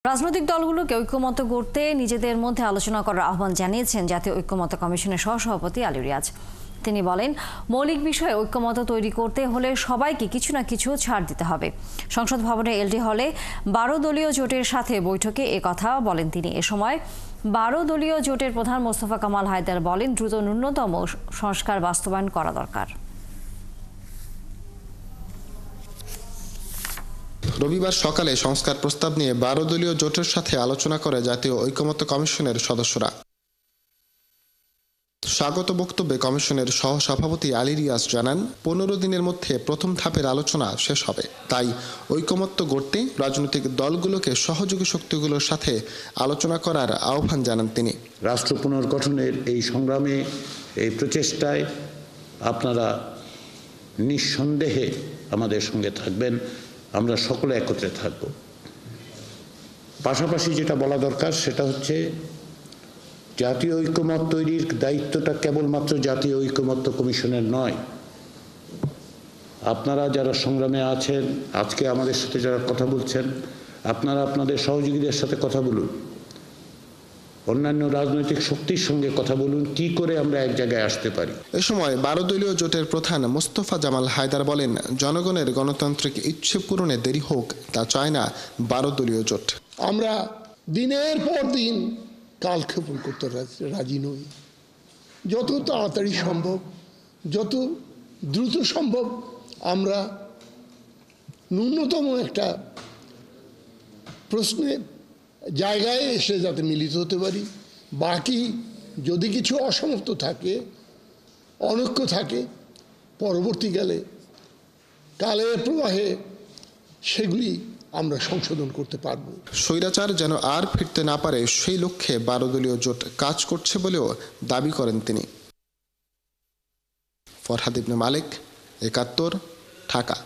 রাজনৈতিক দলগুলোকে ঐক্যমত্য গড়তে নিজেদের মধ্যে আলোচনা করার আহ্বান জানিয়েছেন জাতীয় ঐক্যমত্য কমিশনের সহসভাপতি আলী রিয়াজ। তিনি বলেন, মৌলিক বিষয়ে ঐক্যমত্য তৈরি করতে হলে সবাইকে কিছু না কিছু ছাড় দিতে হবে। সংসদ ভবনে এলডি হলে 12 দলীয় জোটের সাথে বৈঠকে একথা বলেন তিনি। এ সময় 12 দলীয় জোটের প্রধান মোস্তফা কামাল হায়দার বলেন, দ্রুত ন্যূনতম সংস্কার বাস্তবায়ন করা দরকার। রবিবার সকালে সংস্কার প্রস্তাব নিয়ে 12 দলীয় জোটের সাথে আলোচনা করে জাতীয় ঐক্যমত্য কমিশনের সদস্যরা। স্বাগত বক্তব্যে কমিশনের সহসভাপতি আলী রিয়াজ জানান, 15 দিনের মধ্যে প্রথম ধাপের আলোচনা শেষ হবে। তাই ঐক্যমত্য গড়তে রাজনৈতিক দলগুলোকে সহযোগী শক্তিগুলোর সাথে আলোচনা করার আহ্বান জানান তিনি। রাষ্ট্র পুনর্গঠনের এই সংগ্রামে, এই প্রচেষ্টায় আপনারা নিঃসন্দেহে আমাদের সঙ্গে থাকবেন। আমরা সকলে একত্রে থাকব। পাশাপাশি যেটা বলা দরকার সেটা হচ্ছে, জাতীয় ঐক্যমত তৈরির দায়িত্বটা কেবলমাত্র জাতীয় ঐক্যমত্য কমিশনের নয়। আপনারা যারা সংগ্রামে আছেন, আজকে আমাদের সাথে যারা কথা বলছেন, আপনারা আপনাদের সহযোগীদের সাথে কথা বলুন, অন্যান্য রাজনৈতিক শক্তির সঙ্গে কথা বলুন, কি করে আমরা এক জায়গায় আসতে পারি। এ সময় 12 দলীয় জোটের প্রধান মোস্তফা জামাল হায়দার বলেন, জনগণের গণতান্ত্রিক ইচ্ছে পূরণে দেরি হোক তা চায় না 12 দলীয় জোট। আমরা দিনের পর দিন কালক্ষেপণ করতে রাজি নই। যত তাড়াতাড়ি সম্ভব, যত দ্রুত সম্ভব আমরা ন্যূনতম একটা প্রশ্নে জায়গায় এসে যাতে মিলিত হতে পারি। বাকি যদি কিছু অসমাপ্ত থাকে, অনৈক্য থাকে, পরবর্তীকালে কালের প্রবাহে সেগুলি আমরা সংশোধন করতে পারব। স্বৈরাচার যেন আর ফিরতে না পারে সেই লক্ষ্যে 12 দলীয় জোট কাজ করছে বলেও দাবি করেন তিনি। ফরহাদ ইবনে মালিক, 71, ঢাকা।